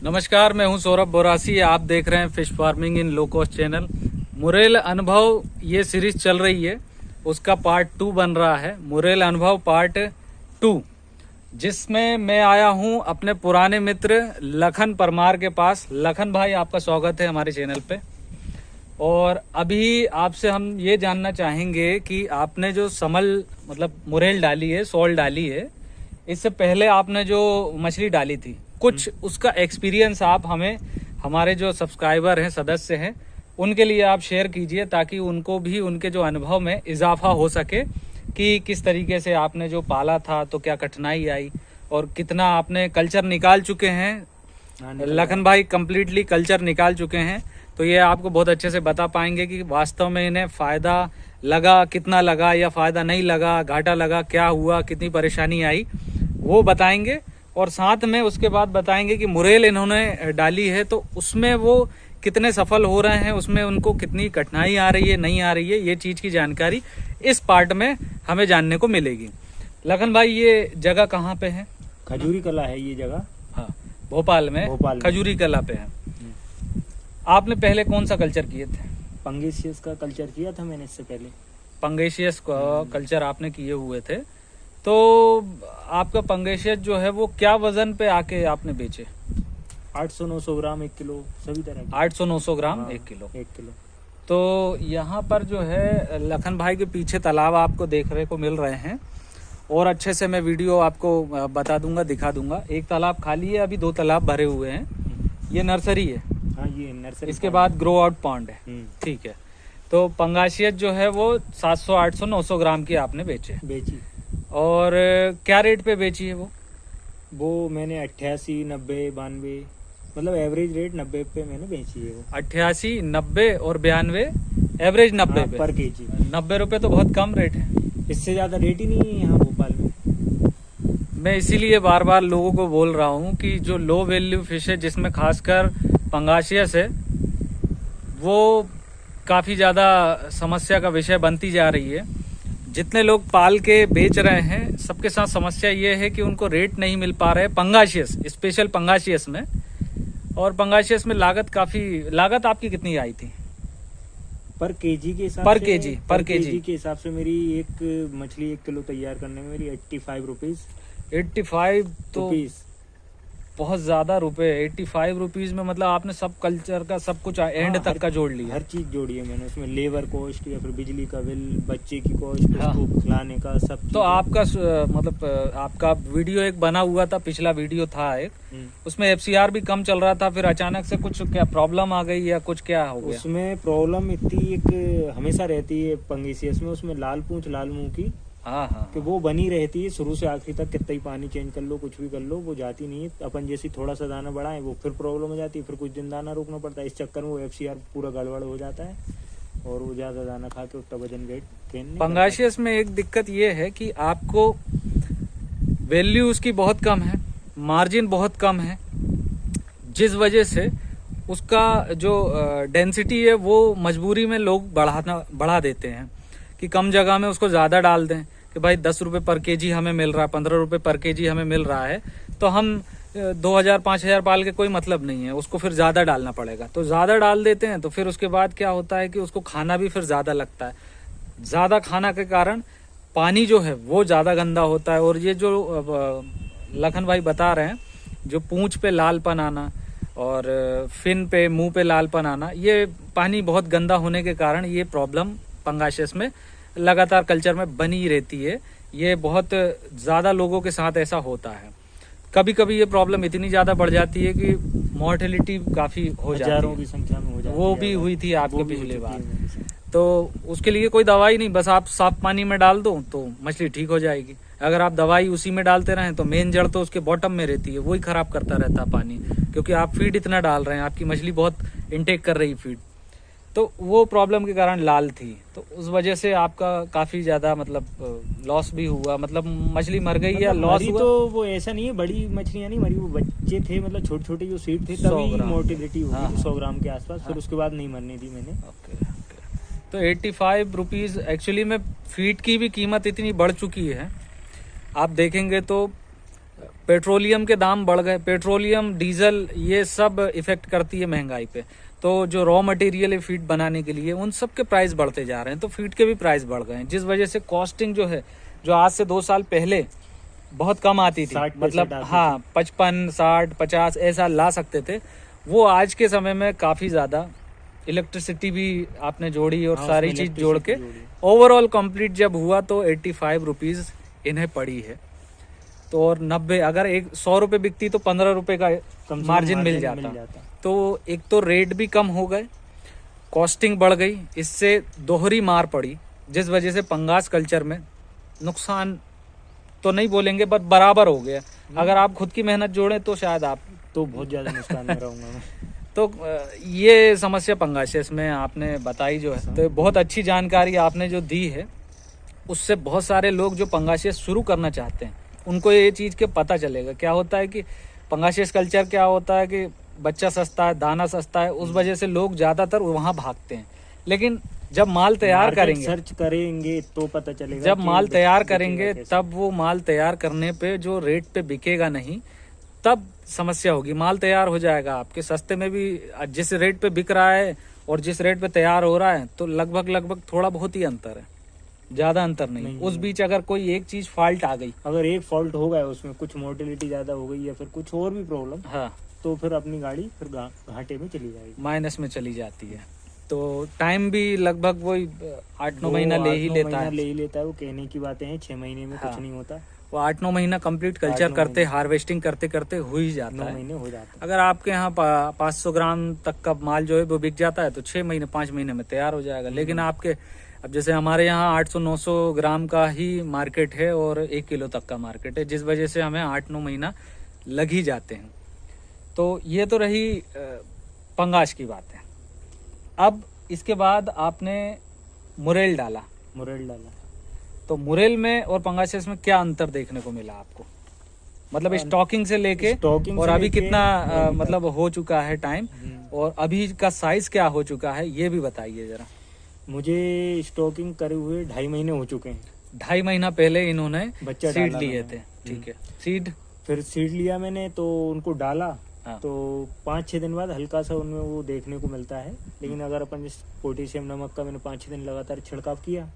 नमस्कार, मैं हूं सौरभ बोरासी। आप देख रहे हैं fish farming in low cost channel. Murrel अनुभव ये सीरीज चल रही है, उसका पार्ट 2 बन रहा है। मुरेल अनुभव पार्ट 2, जिसमें मैं आया हूं अपने पुराने मित्र लखन परमार के पास। लखन भाई, आपका स्वागत है हमारे चैनल पे। और अभी आपसे हम ये जानना चाहेंगे कि आपने जो समल मतलब मुरेल डाली है, सोल डाली है, इससे पहले आपने जो मछली डाली थी, कुछ उसका एक्सपीरियंस आप हमें, हमारे जो सब्सक्राइबर हैं, सदस्य हैं, उनके लिए आप शेयर कीजिए, ताकि उनको भी उनके जो अनुभव में इजाफा हो सके कि किस तरीके से आपने जो पाला था तो क्या कठिनाई आई और कितना आपने कल्चर निकाल चुके हैं। लखन भाई कंप्लीटली कल्चर निकाल चुके हैं, तो ये आपको बहुत अच्छे से बता पाएंगे कि वास्तव में इन्हें फ़ायदा लगा, कितना लगा या फ़ायदा नहीं लगा, घाटा लगा, क्या हुआ, कितनी परेशानी आई, वो बताएंगे। और साथ में उसके बाद बताएंगे कि मुरेल इन्होंने डाली है तो उसमें वो कितने सफल हो रहे हैं, उसमें उनको कितनी कठिनाई आ रही है, नहीं आ रही है, ये चीज़ की जानकारी इस पार्ट में हमें जानने को मिलेगी। लखन भाई, ये जगह कहाँ पे है? खजूरी कला है ये जगह। हाँ, भोपाल में खजूरी कला पे है। आपने पहले कौन सा कल्चर किए थे? पंगेशियस का कल्चर किया था मैंने इससे पहले। पंगेशियस का कल्चर आपने किए हुए थे, तो आपका पंगेशियस जो है वो क्या वजन पे आके आपने बेचे? 800-900 ग्राम 1 किलो, सभी तरह के। 800-900 ग्राम। हाँ, 1 किलो। 1 किलो। तो यहाँ पर जो है लखन भाई के पीछे तालाब आपको देखने को मिल रहे हैं, और अच्छे से मैं वीडियो आपको बता दूंगा, दिखा दूंगा। एक तालाब खाली है, अभी 2 तालाब भरे हुए हैं। ये नर्सरी है। हाँ, ये नर्सरी। इसके बाद ग्रो आउट पॉन्ड है। ठीक है। तो पंगाशियत जो है वो 700, 800, 900 ग्राम की आपने बेची। और क्या रेट पे बेची है वो? मैंने 88, 90, 92, मतलब एवरेज रेट 90 पे मैंने बेची है वो। 88, 90 और 92, एवरेज 90 पे पर केजी। 90 रुपये तो बहुत कम रेट है। इससे ज्यादा रेट ही नहीं है यहाँ भोपाल में। मैं इसीलिए बार बार लोगों को बोल रहा हूँ कि जो लो वैल्यू फिश है, जिसमें खासकर पंगाशियस है, वो काफ़ी ज़्यादा समस्या का विषय बनती जा रही है। जितने लोग पाल के बेच रहे हैं, सबके साथ समस्या ये है कि उनको रेट नहीं मिल पा रहे पंगाशियस, स्पेशल पंगाशियस में। और पंगाशियस में लागत आपकी कितनी आई थी? पर केजी के हिसाब पर से, केजी के हिसाब से मेरी एक मछली 1 किलो तैयार करने में मेरी 85 रुपीज। 85 तो बहुत ज्यादा रुपए। 85 रुपीज में मतलब आपने सब कल्चर का सब कुछ एंड तक का जोड़ लिया? हर चीज जोड़ी है मैंने उसमें, लेबर कॉस्ट या फिर बिजली का बिल, बच्चे की कॉस्ट, उसको खिलाने का, सब। तो आपका मतलब आपका वीडियो एक बना हुआ था, पिछला वीडियो था एक, उसमें FCR भी कम चल रहा था, फिर अचानक से कुछ क्या प्रॉब्लम आ गई या कुछ क्या हो गया? उसमें प्रॉब्लम इतनी एक हमेशा रहती है पंगेशियस में, उसमें लाल पूंछ लाल मुंह की। हाँ। कि वो बनी रहती है शुरू से आखिरी तक। कितना ही पानी चेंज कर लो, कुछ भी कर लो, वो जाती नहीं है। अपन जैसी थोड़ा सा दाना बढ़ाए वो फिर प्रॉब्लम हो जाती है, फिर कुछ दिन दाना रोकना पड़ता है। इस चक्कर में वो FCR पूरा गड़बड़ हो जाता है और वो ज्यादा दाना खा के उतना वजन गेन। पंगाशियस में एक दिक्कत ये है कि आपको वैल्यू उसकी बहुत कम है, मार्जिन बहुत कम है, जिस वजह से उसका जो डेंसिटी है वो मजबूरी में लोग बढ़ा देते हैं कि कम जगह में उसको ज़्यादा डाल दें कि भाई 10 रुपये पर केजी हमें मिल रहा है, 15 रुपये पर केजी हमें मिल रहा है, तो हम 2000-5000 पाल के कोई मतलब नहीं है, उसको फिर ज़्यादा डालना पड़ेगा। तो ज़्यादा डाल देते हैं, तो फिर उसके बाद क्या होता है कि उसको खाना भी फिर ज़्यादा लगता है। ज़्यादा खाना के कारण पानी जो है वो ज़्यादा गंदा होता है। और ये जो लखन भाई बता रहे हैं, जो पूँछ पे लालपन आना और फिन पे, मुंह पे लालपन आना, ये पानी बहुत गंदा होने के कारण ये प्रॉब्लम पंगाशियस में लगातार कल्चर में बनी रहती है। ये बहुत ज़्यादा लोगों के साथ ऐसा होता है। कभी कभी ये प्रॉब्लम इतनी ज़्यादा बढ़ जाती है कि मॉर्टेलिटी काफ़ी हो जाती है, हजारों की संख्या में हो जाती है। वो भी हुई थी आपके पिछले बार। तो उसके लिए कोई दवाई नहीं, बस आप साफ पानी में डाल दो तो मछली ठीक हो जाएगी। अगर आप दवाई उसी में डालते रहें तो मेन जड़ तो उसके बॉटम में रहती है, वही खराब करता रहता है पानी, क्योंकि आप फीड इतना डाल रहे हैं, आपकी मछली बहुत इनटेक कर रही फीड। तो वो प्रॉब्लम के कारण लाल थी, तो उस वजह से आपका काफी ज्यादा मतलब लॉस भी हुआ, मतलब मछली मर गई या लॉस हुआ? तो वो ऐसा नहीं है, बड़ी मछलियां नहीं मरी, वो बच्चे थे, मतलब छोटे छोटे जो सीड थे, तभी मोर्टिलिटी हुई 100 ग्राम के आसपास। फिर उसके बाद नहीं मरने दी मैंने। तो 85 रुपीज एक्चुअली में फीड की भी कीमत इतनी बढ़ चुकी है, आप देखेंगे तो पेट्रोलियम के दाम बढ़ गए, पेट्रोलियम डीजल ये सब इफेक्ट करती है महंगाई पे। तो जो रॉ मटेरियल है फीड बनाने के लिए उन सब के प्राइस बढ़ते जा रहे हैं, तो फीड के भी प्राइस बढ़ गए हैं, जिस वजह से कॉस्टिंग जो है, जो आज से 2 साल पहले बहुत कम आती थी, 60 मतलब आती हाँ 55, 60, 50 ऐसा ला सकते थे, वो आज के समय में काफ़ी ज़्यादा। इलेक्ट्रिसिटी भी आपने जोड़ी और हाँ, सारी उसमें चीज़ जोड़ के electricity जोड़ी। ओवरऑल कंप्लीट जब हुआ तो 85 रुपीज़ इन्हें पड़ी है। तो और 90 अगर 100 रुपये बिकती तो 15 रुपये का कम से मार्जिन कम मिल जाता। तो एक तो रेट भी कम हो गए, कॉस्टिंग बढ़ गई, इससे दोहरी मार पड़ी, जिस वजह से पंगास कल्चर में नुकसान तो नहीं बोलेंगे बट बराबर हो गया। अगर आप खुद की मेहनत जोड़ें तो शायद आप तो बहुत ज्यादा नुकसान में रहूंगा मैं। तो ये समस्या पंगासियस में आपने बताई जो है, तो बहुत अच्छी जानकारी आपने जो दी है, उससे बहुत सारे लोग जो पंगासियस शुरू करना चाहते हैं उनको ये चीज़ के पता चलेगा। क्या होता है कि पंगासियस कल्चर क्या होता है कि बच्चा सस्ता है, दाना सस्ता है, उस वजह से लोग ज़्यादातर वहाँ भागते हैं। लेकिन जब माल तैयार मार्केट करेंगे, सर्च करेंगे तो पता चलेगा। जब कि माल तैयार बिकेगा करेंगे कैसे। तब वो माल तैयार करने पे जो रेट पे बिकेगा नहीं, तब समस्या होगी। माल तैयार हो जाएगा आपके सस्ते में भी, जिस रेट पे बिक रहा है और जिस रेट पे तैयार हो रहा है तो लगभग थोड़ा बहुत ही अंतर है, ज्यादा अंतर नहीं। नहीं, उस बीच अगर कोई एक चीज फॉल्ट आ गई, अगर एक फॉल्ट हो गया उसमें, कुछ मोर्टेलिटी ज्यादा हो गई या फिर कुछ और भी प्रॉब्लम, हाँ, तो फिर अपनी गाड़ी फिर घाटे में चली जाएगी, माइनस में चली जाती है। तो टाइम भी लगभग वही 8-9 महीना ले ही लेता है। ले ही लेता है। वो कहने की बातें हैं, 6 महीने में हाँ। कुछ नहीं होता, वो 8-9 महीना कंप्लीट कल्चर 8-9 करते, महीने। हार्वेस्टिंग करते करते हो ही जाता 9 है। महीने हो जाता है। अगर आपके यहाँ 500 ग्राम तक का माल जो है वो बिक जाता है तो 6 महीने 5 महीने में तैयार हो जाएगा। लेकिन आपके अब जैसे हमारे यहाँ 800-900 ग्राम का ही मार्केट है और 1 किलो तक का मार्केट है, जिस वजह से हमें 8-9 महीना लग ही जाते हैं। तो ये तो रही पंगास की बात है। अब इसके बाद आपने मुरेल डाला, मुरेल डाला। तो मुरेल में और पंगासियस में क्या अंतर देखने को मिला आपको? मतलब स्टॉकिंग से लेके स्टॉकिंग और से अभी लेके कितना मतलब हो चुका है टाइम, हम्म। और अभी का साइज क्या हो चुका है ये भी बताइए जरा। मुझे स्टॉकिंग करे हुए 2.5 महीने हो चुके हैं। 2.5 महीना पहले इन्होंने बच्चा सीड डाला लिए मैंने। थे, ठीक है। सीड फिर सीड लिया मैंने तो उनको डाला, हाँ। तो 5-6 दिन बाद हल्का सा उनमें वो देखने को मिलता है। लेकिन अगर अपन जिस पोटेशियम नमक का मैंने 5-6 दिन लगातार छिड़काव किया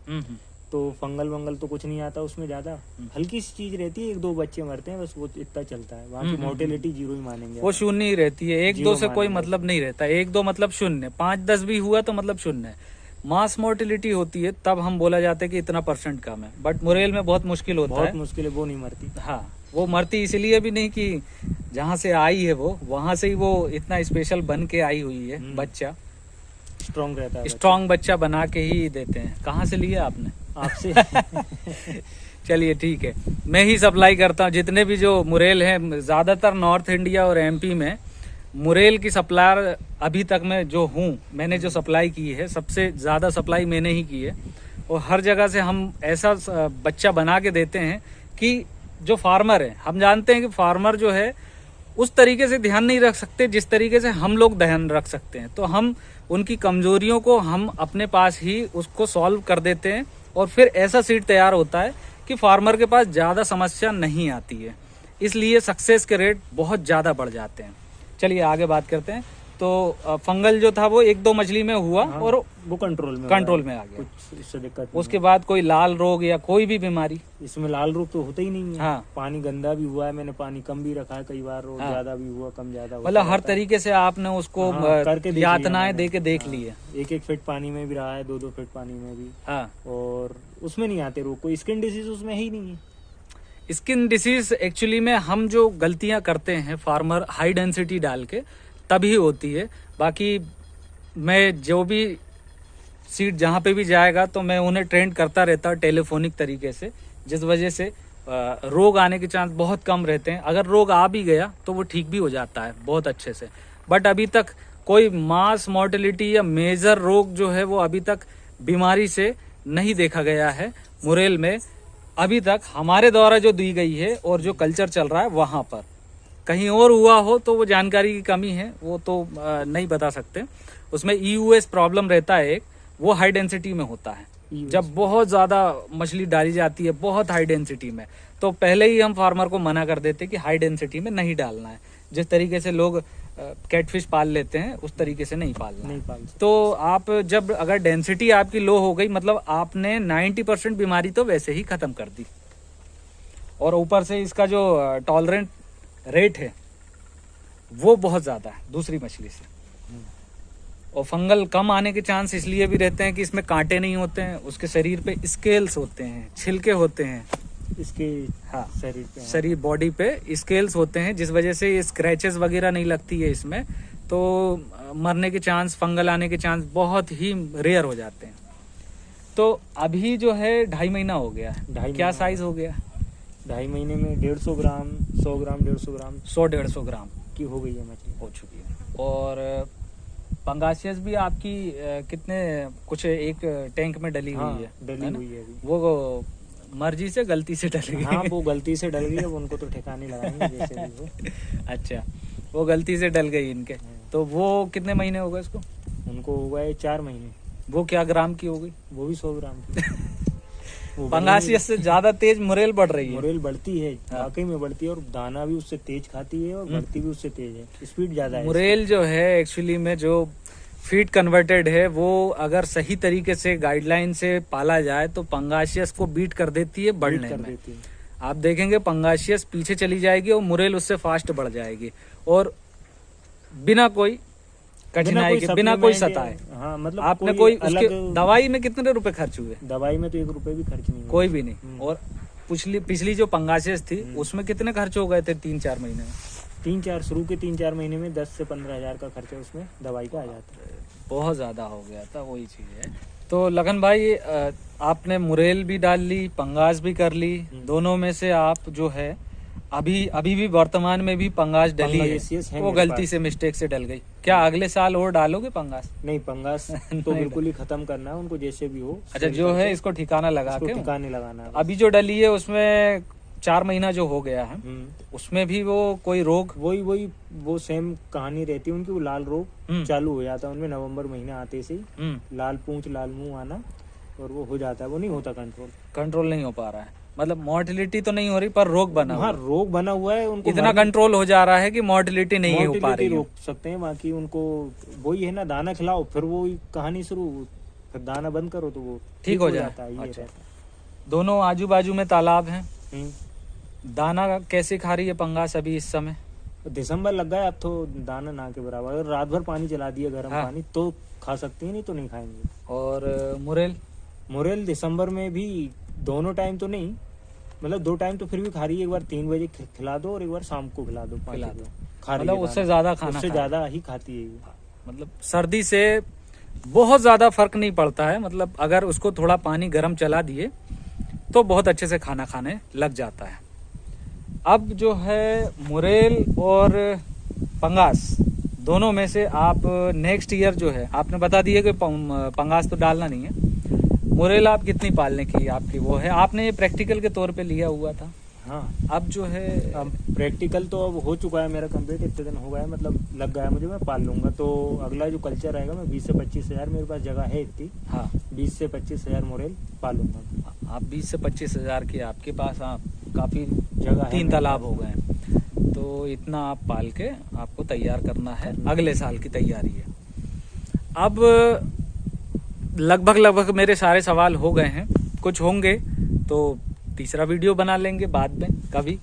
तो फंगल वंगल तो कुछ नहीं आता उसमें ज्यादा, हल्की सी चीज रहती है, 1-2 बच्चे मरते हैं बस, वो इतना चलता है। वहाँ की मोर्टेलिटी 0 ही मानेंगे वो अपन। शून्य ही रहती है, 1-2 जीरो से कोई मानेंगे। मतलब नहीं रहता। 1-2 मतलब शून्य, 5-10 भी हुआ तो मतलब शून्य है। मास मोर्टिलिटी होती है तब हम बोला जाता है कि इतना % कम है, बट मुरेल में बहुत मुश्किल होता बहुत है। मुश्किल है, वो नहीं मरती। हाँ, वो मरती इसलिए भी नहीं कि जहाँ से आई है वो वहां से ही वो इतना स्पेशल बन के आई हुई है। बच्चा स्ट्रॉन्ग रहता है। स्ट्रॉन्ग बच्चा बना के ही देते हैं। कहाँ से लिए आपने? आपसे। चलिए ठीक है, मैं ही सप्लाई करता हूँ। जितने भी जो मुरेल हैं, ज़्यादातर नॉर्थ इंडिया और MP में मुरेल की सप्लायर अभी तक मैं जो हूँ, मैंने जो सप्लाई की है सबसे ज़्यादा सप्लाई मैंने ही की है। और हर जगह से हम ऐसा बच्चा बना के देते हैं कि जो फार्मर है, हम जानते हैं कि फार्मर जो है उस तरीके से ध्यान नहीं रख सकते जिस तरीके से हम लोग ध्यान रख सकते हैं। तो हम उनकी कमजोरियों को हम अपने पास ही उसको सॉल्व कर देते हैं और फिर ऐसा सीड तैयार होता है कि फार्मर के पास ज़्यादा समस्या नहीं आती है। इसलिए सक्सेस के रेट बहुत ज़्यादा बढ़ जाते हैं। चलिए आगे बात करते हैं। तो फंगल जो था वो 1-2 मछली में हुआ, हाँ, और वो कंट्रोल में आ गया। कुछ इससे दिक्कत नहीं उसके बाद कोई लाल रोग या कोई भी बीमारी? है। इसमें लाल रोग तो होता ही नहीं है। हाँ। पानी गंदा भी हुआ है, मैंने पानी कम भी रखा है कई बार, और हाँ। ज्यादा भी हुआ, कम ज्यादा होता मतलब हर रहता है। तरीके से आपने उसको हाँ, करके देख लिया यातनाएं मैंने। दे के देख हाँ, ली है। 1-1 फीट पानी में भी रहा है, 2-2 फीट पानी में भी, हाँ, और उसमें नहीं आते रोग। कोई स्किन डिसीज उसमें है ही नहीं है। स्किन डिसीज एक्चुअली में हम जो गलतियां करते हैं फार्मर हाई डेंसिटी डाल के तभी होती है। बाकी मैं जो भी सीड जहाँ पे भी जाएगा तो मैं उन्हें ट्रेंड करता रहता टेलीफोनिक तरीके से, जिस वजह से रोग आने के चांस बहुत कम रहते हैं। अगर रोग आ भी गया तो वो ठीक भी हो जाता है बहुत अच्छे से। बट अभी तक कोई मास मोर्टेलिटी या मेजर रोग जो है वो अभी तक बीमारी से नहीं देखा गया है मुरेल में। अभी तक हमारे द्वारा जो दी गई है और जो कल्चर चल रहा है वहाँ पर, कहीं और हुआ हो तो वो जानकारी की कमी है, वो तो नहीं बता सकते। उसमें EUS प्रॉब्लम रहता है एक, वो हाई डेंसिटी में होता है, जब बहुत ज्यादा मछली डाली जाती है बहुत हाई डेंसिटी में, तो पहले ही हम फार्मर को मना कर देते हैं कि हाई डेंसिटी में नहीं डालना है। जिस तरीके से लोग कैटफिश पाल लेते हैं उस तरीके से नहीं पालना नहीं है। पाल सकते। तो आप जब अगर डेंसिटी आपकी लो हो गई, मतलब आपने 90% बीमारी तो वैसे ही खत्म कर दी, और ऊपर से इसका जो टॉलरेंट रेट है वो बहुत ज्यादा है दूसरी मछली से। और फंगल कम आने के चांस इसलिए भी रहते हैं कि इसमें कांटे नहीं होते हैं, उसके शरीर पे स्केल्स होते हैं, छिलके होते हैं इसके हाँ शरीर पे, हाँ। शरीर बॉडी पे स्केल्स होते हैं, जिस वजह से ये स्क्रैचेस वगैरह नहीं लगती है इसमें, तो मरने के चांस, फंगल आने के चांस बहुत ही रेयर हो जाते हैं। तो अभी जो है 2.5 महीना हो गया है, 2.5 क्या महीना साइज हो गया? 2.5 महीने में 150 ग्राम, 100 ग्राम, 150 ग्राम 100-150 ग्राम की हो गई है मछली। हो चुकी है। और पंगासियस भी आपकी कितने, कुछ एक टैंक में डली हाँ, हुई है, डली है ना? हुई है अभी। वो मर्जी से गलती से डल गई। हाँ, वो गलती से डल गई है, उनको तो ठिकाने लगाएंगे जैसे भी हो। अच्छा, वो गलती से डल गई इनके। तो वो कितने महीने हो गए इसको? उनको हो गए 4 महीने। वो क्या ग्राम की हो गई? वो भी 100 ग्राम की। वो पंगासियस से ज्यादा तेज मुरेल बढ़ रही है। मुरेल बढ़ती है, हाँ। वाकई में बढ़ती है, और दाना भी उससे तेज खाती है और बढ़ती भी उससे तेज है, स्पीड ज्यादा है। मुरेल जो है एक्चुअली में जो फीड कन्वर्टेड है, वो अगर सही तरीके से गाइडलाइन से पाला जाए तो पंगासियस को बीट कर देती है बढ़ने कर में। देती है। आप देखेंगे पंगासियस पीछे चली जाएगी और मुरेल उससे फास्ट बढ़ जाएगी, और बिना कोई कठिनाई के, बिना कोई supplement सताए। या- हाँ, मतलब आपने कोई उसके अलग दवाई में कितने रुपए खर्च हुए? दवाई में तो 1 रुपए भी खर्च नहीं हुआ। कोई भी नहीं। और पिछली जो पंगासियस थी उसमें कितने खर्च हो गए थे 3-4 महीने में? 3-4 शुरू के 3-4 महीने में 10 से 15 हजार का खर्चा उसमें दवाई का आ जाता है। बहुत ज्यादा हो गया था, वही चीज है। तो लगन भाई, आपने मुरेल भी डाल ली, पंगास भी कर ली, दोनों में से आप जो है अभी भी वर्तमान में भी पंगास डली पंगासियस है, है वो मेरे गलती पास। से मिस्टेक से डल गई। क्या अगले साल और डालोगे पंगास? नहीं, पंगास तो नहीं बिल्कुल ही खत्म करना है उनको, जैसे भी हो। अच्छा, जो है इसको ठिकाना लगा इसको के ठिकाने लगाना है बस। अभी जो डली है उसमें 4 महीना जो हो गया है, हम्म। उसमें भी वो कोई रोग? वही वो सेम कहानी रहती है उनकी। वो लाल रोग चालू हो जाता है उनमें नवंबर महीना आते से ही। लाल पूंछ, लाल मुंह आना, और वो हो जाता है, वो नहीं होता कंट्रोल नहीं हो पा रहा है, मतलब मोर्टिलिटी तो नहीं हो रही पर रोग बना हुआ हाँ, है। रोग बना हुआ है उनको। इतना कंट्रोल हो जा रहा है कि मोर्टिलिटी नहीं हो पा मोर्टिलिटी रही है। रोक सकते हैं, बाकी उनको वही है ना, दाना खिलाओ, फिर वो कहानी शुरू, फिर दाना बंद करो तो वो ठीक हो जाता है। जाए। ये अच्छा। रहता है। दोनों आजू बाजू में तालाब हैं। हम्म। दाना कैसे खा रही है पंगास अभी इस समय? दिसंबर लग गया, अब तो दाना ना के बराबर। अगर रात भर पानी चला दिया, गर्म हाँ। पानी, तो खा सकती है, नहीं तो नहीं खाएंगे। और मुरेल? मुरेल दिसंबर में भी दोनों टाइम तो नहीं, मतलब 2 टाइम तो फिर भी खा रही है। एक बार 3 बजे खिला दो और एक बार शाम को खिला दो। खा रही मतलब है उससे दाना। ज्यादा खाना उससे खा ज्यादा ही खाती है ये। मतलब सर्दी से बहुत ज्यादा फर्क नहीं पड़ता है, मतलब अगर उसको थोड़ा पानी गर्म चला दिए तो बहुत अच्छे से खाना खाने लग जाता है। अब जो है मुरेल और पंगास दोनों में से आप नेक्स्ट ईयर जो है, आपने बता दिया कि पंगास तो डालना नहीं है, मुरेल आप कितनी पालने की आपकी वो है? आपने ये प्रैक्टिकल के तौर पे लिया हुआ था। हाँ, अब जो है अब प्रैक्टिकल तो अब हो चुका है मेरा कंप्लीट, इतने दिन हो गया है, मतलब लग गया है मुझे, मैं पाल लूंगा। तो अगला जो कल्चर रहेगा, मैं 20 से 25 हजार, मेरे पास जगह है इतनी, हाँ 20 से 25 हजार मुरेल पालूंगा। आप 20 से 25 हजार की आपके पास, हाँ काफी जगह है 3 मेरे तालाब पास। हो गए, तो इतना आप पाल के आपको तैयार करना है, अगले साल की तैयारी है। अब लगभग मेरे सारे सवाल हो गए हैं, कुछ होंगे तो तीसरा वीडियो बना लेंगे बाद में कभी।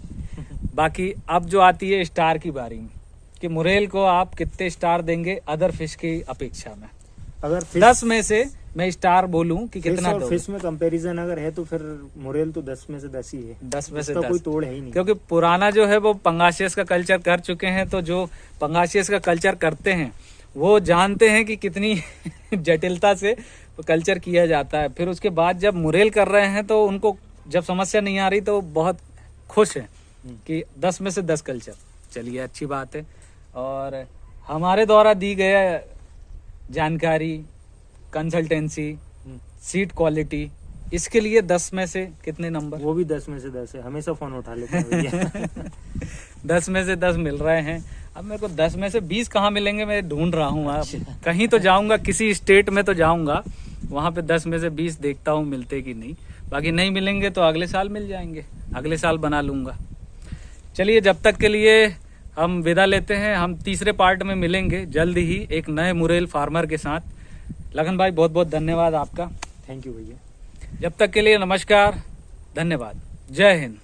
बाकी अब जो आती है स्टार की बारी में, कि मुरेल को आप कितने स्टार देंगे अदर फिश की अपेक्षा में? अगर 10 में से मैं स्टार बोलूं कि फिश कितना और दोगे? फिश में कंपैरिजन अगर है तो फिर मुरेल तो 10 में से 10 ही है। 10 में से उसका 10, कोई तोड़ है ही नहीं। क्योंकि पुराना जो है वो पंगासियस का कल्चर कर चुके हैं, तो जो पंगासियस का कल्चर करते हैं वो जानते हैं कि कितनी जटिलता से कल्चर किया जाता है। फिर उसके बाद जब मुरेल कर रहे हैं तो उनको जब समस्या नहीं आ रही तो बहुत खुश है कि 10 में से 10 कल्चर। चलिए, अच्छी बात है। और हमारे द्वारा दी गया जानकारी, कंसल्टेंसी, सीट क्वालिटी, इसके लिए 10 में से कितने नंबर? वो भी 10 में से 10 है, हमेशा फोन उठा लेते हैं भैया। 10 में से 10 मिल रहे हैं। अब मेरे को 10 में से 20 कहाँ मिलेंगे, मैं ढूंढ रहा हूँ। कहीं तो जाऊंगा, किसी स्टेट में तो जाऊंगा वहाँ पे 10 में से 20 देखता हूँ मिलते कि नहीं, बाकी नहीं मिलेंगे तो अगले साल मिल जाएंगे, अगले साल बना लूँगा। चलिए जब तक के लिए हम विदा लेते हैं, हम तीसरे पार्ट में मिलेंगे जल्द ही एक नए मुरेल फार्मर के साथ। लगन भाई बहुत बहुत धन्यवाद आपका। थैंक यू भैया। जब तक के लिए नमस्कार, धन्यवाद, जय हिंद।